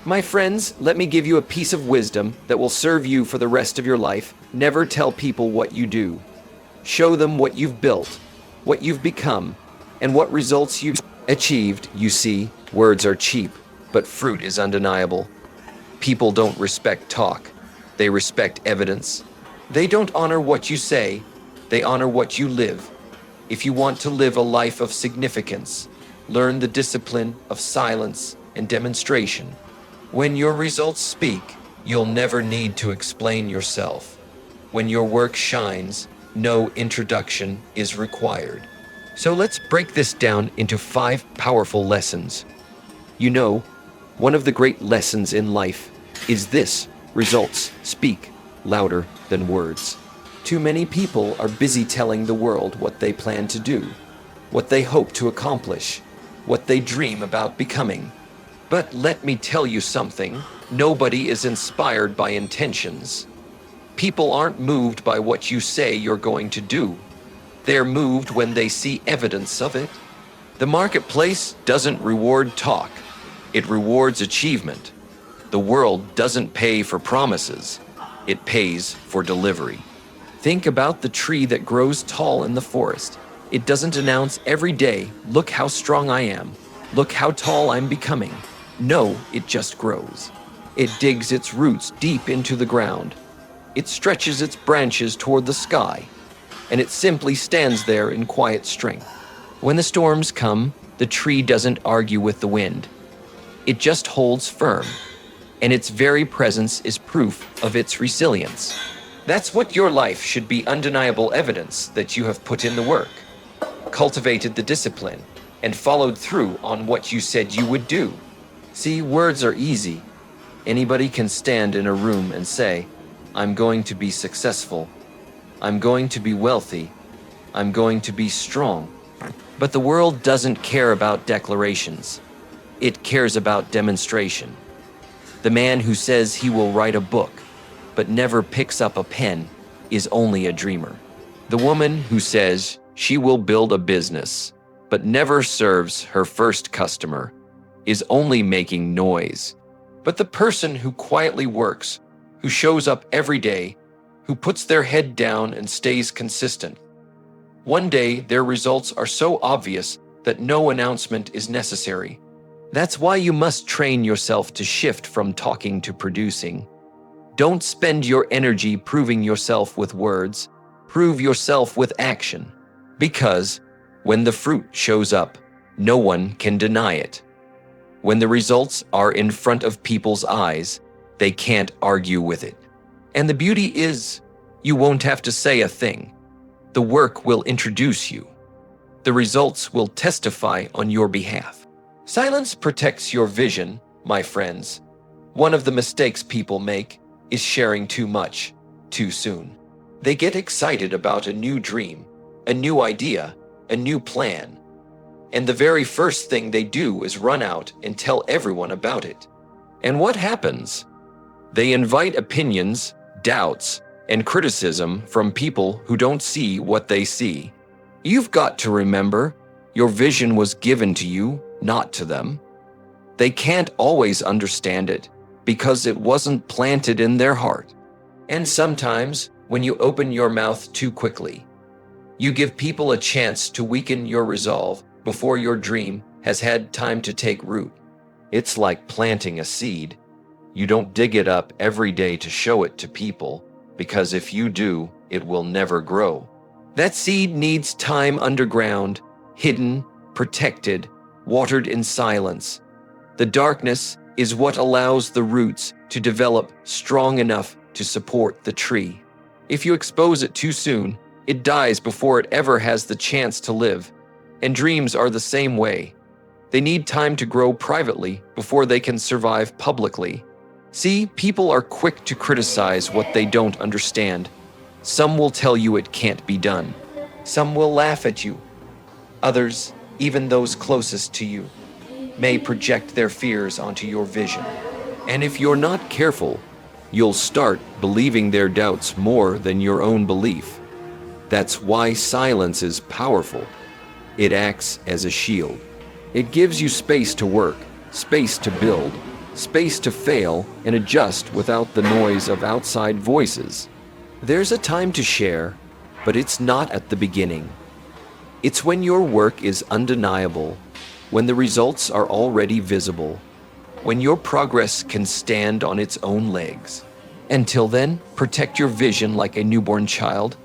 My friends, let me give you a piece of wisdom that will serve you for the rest of your life. Never tell people what you do. Show them what you've built, what you've become, and what results you've achieved. You see, words are cheap, but fruit is undeniable. People don't respect talk. They respect evidence. They don't honor what you say. They honor what you live. If you want to live a life of significance, learn the discipline of silence and demonstration. When your results speak, you'll never need to explain yourself. When your work shines, no introduction is required. So let's break this down into 5 powerful lessons. You know, one of the great lessons in life is this: results speak louder than words. Too many people are busy telling the world what they plan to do, what they hope to accomplish, what they dream about becoming. But let me tell you something, nobody is inspired by intentions. People aren't moved by what you say you're going to do. They're moved when they see evidence of it. The marketplace doesn't reward talk, it rewards achievement. The world doesn't pay for promises, it pays for delivery. Think about the tree that grows tall in the forest. It doesn't announce every day, look how strong I am, look how tall I'm becoming. No, it just grows. It digs its roots deep into the ground. It stretches its branches toward the sky, and it simply stands there in quiet strength. When the storms come, the tree doesn't argue with the wind. It just holds firm, and its very presence is proof of its resilience. That's what your life should be: undeniable evidence that you have put in the work, cultivated the discipline, and followed through on what you said you would do. See, words are easy. Anybody can stand in a room and say, I'm going to be successful. I'm going to be wealthy. I'm going to be strong. But the world doesn't care about declarations. It cares about demonstration. The man who says he will write a book, but never picks up a pen, is only a dreamer. The woman who says she will build a business, but never serves her first customer, is only making noise. But the person who quietly works, who shows up every day, who puts their head down and stays consistent, one day their results are so obvious that no announcement is necessary. That's why you must train yourself to shift from talking to producing. Don't spend your energy proving yourself with words, prove yourself with action. Because when the fruit shows up, no one can deny it. When the results are in front of people's eyes, they can't argue with it. And the beauty is, you won't have to say a thing. The work will introduce you. The results will testify on your behalf. Silence protects your vision, my friends. One of the mistakes people make is sharing too much, too soon. They get excited about a new dream, a new idea, a new plan. And the very first thing they do is run out and tell everyone about it. And what happens? They invite opinions, doubts, and criticism from people who don't see what they see. You've got to remember, your vision was given to you, not to them. They can't always understand it because it wasn't planted in their heart. And sometimes, when you open your mouth too quickly, you give people a chance to weaken your resolve before your dream has had time to take root. It's like planting a seed. You don't dig it up every day to show it to people, because if you do, it will never grow. That seed needs time underground, hidden, protected, watered in silence. The darkness is what allows the roots to develop strong enough to support the tree. If you expose it too soon, it dies before it ever has the chance to live. And dreams are the same way. They need time to grow privately before they can survive publicly. See, people are quick to criticize what they don't understand. Some will tell you it can't be done. Some will laugh at you. Others, even those closest to you, may project their fears onto your vision. And if you're not careful, you'll start believing their doubts more than your own belief. That's why silence is powerful. It acts as a shield. It gives you space to work, space to build, space to fail and adjust without the noise of outside voices. There's a time to share, but it's not at the beginning. It's when your work is undeniable, when the results are already visible, when your progress can stand on its own legs. Until then, protect your vision like a newborn child.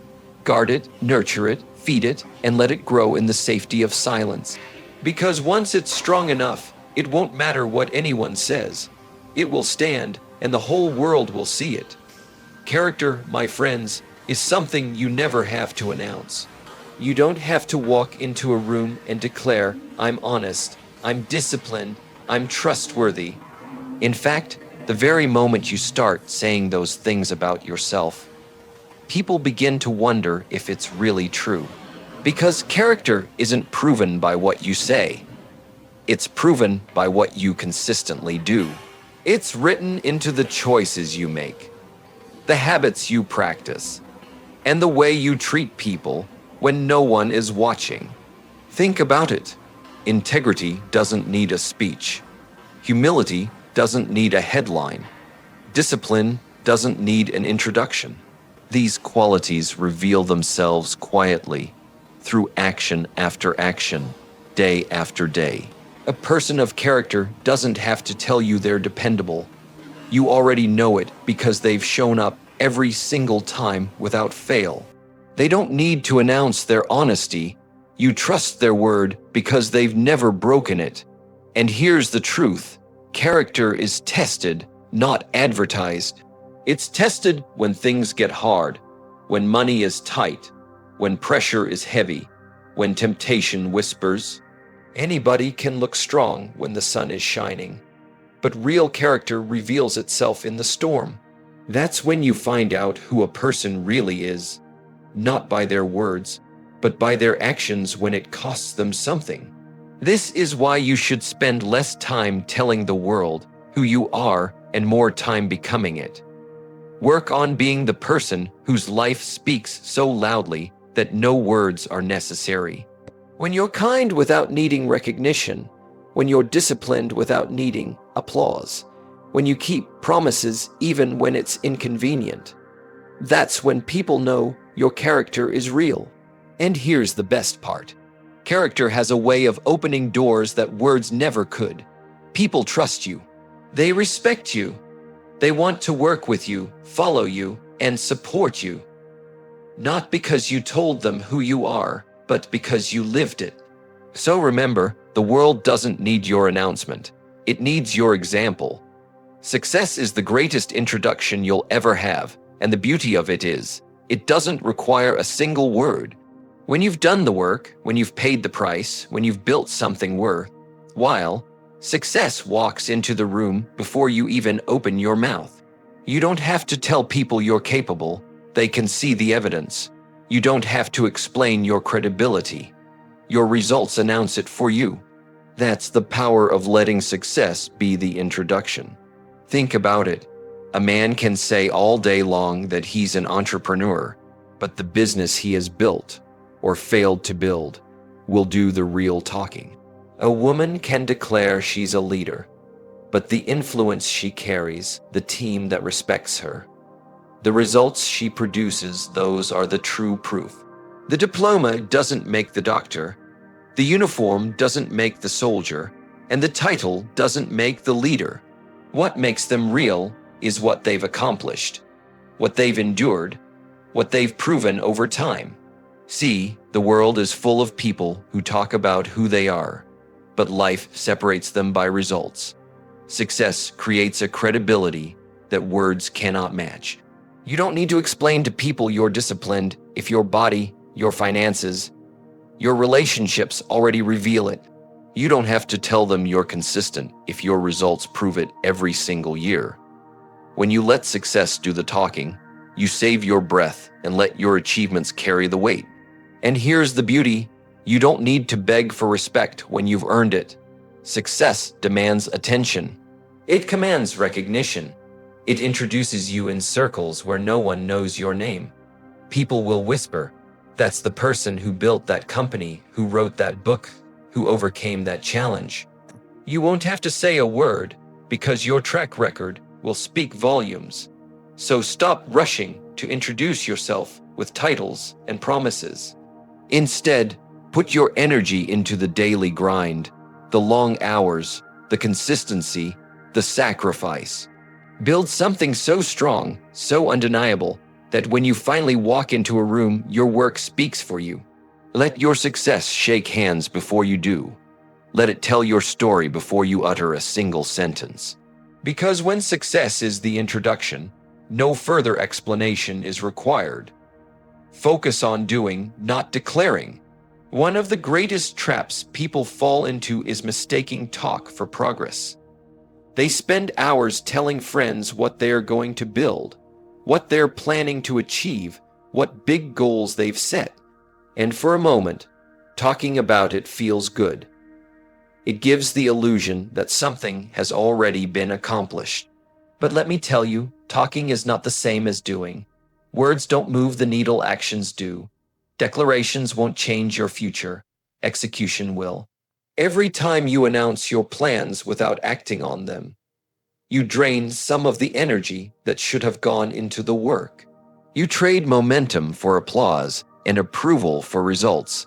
Guard it, nurture it, feed it, and let it grow in the safety of silence. Because once it's strong enough, it won't matter what anyone says. It will stand, and the whole world will see it. Character, my friends, is something you never have to announce. You don't have to walk into a room and declare, "I'm honest, I'm disciplined, I'm trustworthy." In fact, the very moment you start saying those things about yourself, people begin to wonder if it's really true. Because character isn't proven by what you say. It's proven by what you consistently do. It's written into the choices you make, the habits you practice, and the way you treat people when no one is watching. Think about it. Integrity doesn't need a speech. Humility doesn't need a headline. Discipline doesn't need an introduction. These qualities reveal themselves quietly, through action after action, day after day. A person of character doesn't have to tell you they're dependable. You already know it because they've shown up every single time without fail. They don't need to announce their honesty. You trust their word because they've never broken it. And here's the truth. Character is tested, not advertised. It's tested when things get hard, when money is tight, when pressure is heavy, when temptation whispers. Anybody can look strong when the sun is shining, but real character reveals itself in the storm. That's when you find out who a person really is, not by their words, but by their actions when it costs them something. This is why you should spend less time telling the world who you are and more time becoming it. Work on being the person whose life speaks so loudly that no words are necessary. When you're kind without needing recognition, when you're disciplined without needing applause, when you keep promises even when it's inconvenient, that's when people know your character is real. And here's the best part. Character has a way of opening doors that words never could. People trust you. They respect you. They want to work with you, follow you, and support you. Not because you told them who you are, but because you lived it. So remember, the world doesn't need your announcement. It needs your example. Success is the greatest introduction you'll ever have, and the beauty of it is, it doesn't require a single word. When you've done the work, when you've paid the price, when you've built something worthwhile, success walks into the room before you even open your mouth. You don't have to tell people you're capable. They can see the evidence. You don't have to explain your credibility. Your results announce it for you. That's the power of letting success be the introduction. Think about it. A man can say all day long that he's an entrepreneur, but the business he has built or failed to build will do the real talking. A woman can declare she's a leader, but the influence she carries, the team that respects her, the results she produces, those are the true proof. The diploma doesn't make the doctor, the uniform doesn't make the soldier, and the title doesn't make the leader. What makes them real is what they've accomplished, what they've endured, what they've proven over time. See, the world is full of people who talk about who they are, but life separates them by results. Success creates a credibility that words cannot match. You don't need to explain to people you're disciplined if your body, your finances, your relationships already reveal it. You don't have to tell them you're consistent if your results prove it every single year. When you let success do the talking, you save your breath and let your achievements carry the weight. And here's the beauty. You don't need to beg for respect when you've earned it. Success demands attention. It commands recognition. It introduces you in circles where no one knows your name. People will whisper, "That's the person who built that company, who wrote that book, who overcame that challenge." You won't have to say a word, because your track record will speak volumes. So stop rushing to introduce yourself with titles and promises. Instead, put your energy into the daily grind, the long hours, the consistency, the sacrifice. Build something so strong, so undeniable, that when you finally walk into a room, your work speaks for you. Let your success shake hands before you do. Let it tell your story before you utter a single sentence. Because when success is the introduction, no further explanation is required. Focus on doing, not declaring. One of the greatest traps people fall into is mistaking talk for progress. They spend hours telling friends what they are going to build, what they're planning to achieve, what big goals they've set. And for a moment, talking about it feels good. It gives the illusion that something has already been accomplished. But let me tell you, talking is not the same as doing. Words don't move the needle, actions do. Declarations won't change your future. Execution will. Every time you announce your plans without acting on them, you drain some of the energy that should have gone into the work. You trade momentum for applause and approval for results.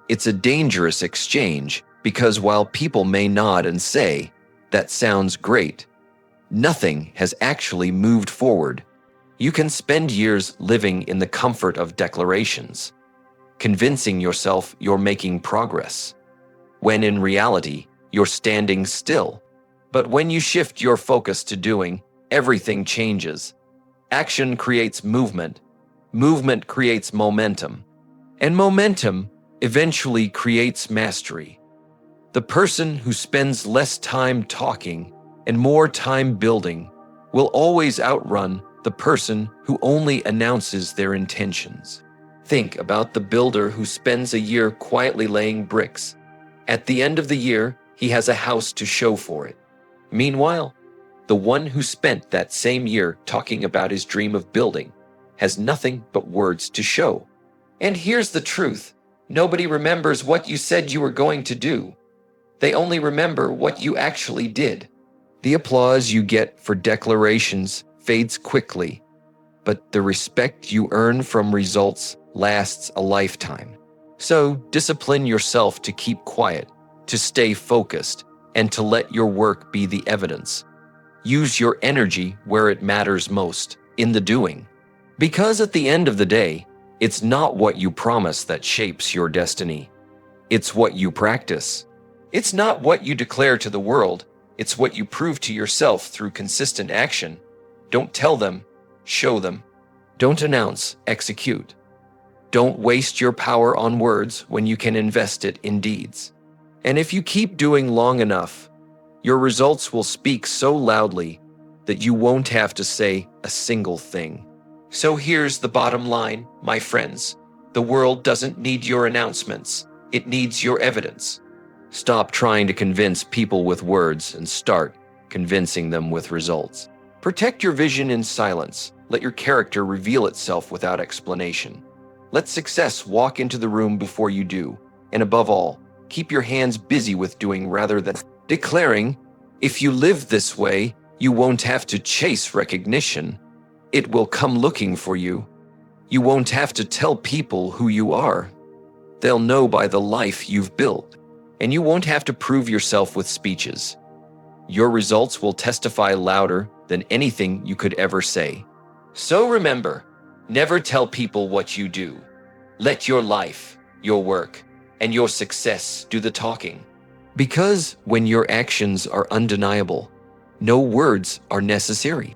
It's a dangerous exchange because while people may nod and say, "That sounds great," nothing has actually moved forward. You can spend years living in the comfort of declarations, convincing yourself you're making progress, when in reality, you're standing still. But when you shift your focus to doing, everything changes. Action creates movement. Movement creates momentum. And momentum eventually creates mastery. The person who spends less time talking and more time building will always outrun the person who only announces their intentions. Think about the builder who spends a year quietly laying bricks. At the end of the year, he has a house to show for it. Meanwhile, the one who spent that same year talking about his dream of building has nothing but words to show. And here's the truth. Nobody remembers what you said you were going to do. They only remember what you actually did. The applause you get for declarations fades quickly, but the respect you earn from results lasts a lifetime. So discipline yourself to keep quiet, to stay focused, and to let your work be the evidence. Use your energy where it matters most, in the doing. Because at the end of the day, it's not what you promise that shapes your destiny. It's what you practice. It's not what you declare to the world. It's what you prove to yourself through consistent action. Don't tell them, show them. Don't announce, execute. Don't waste your power on words when you can invest it in deeds. And if you keep doing long enough, your results will speak so loudly that you won't have to say a single thing. So here's the bottom line, my friends. The world doesn't need your announcements. It needs your evidence. Stop trying to convince people with words and start convincing them with results. Protect your vision in silence. Let your character reveal itself without explanation. Let success walk into the room before you do. And above all, keep your hands busy with doing rather than declaring. If you live this way, you won't have to chase recognition. It will come looking for you. You won't have to tell people who you are. They'll know by the life you've built. And you won't have to prove yourself with speeches. Your results will testify louder than anything you could ever say. So remember, never tell people what you do. Let your life, your work, and your success do the talking. Because when your actions are undeniable, no words are necessary.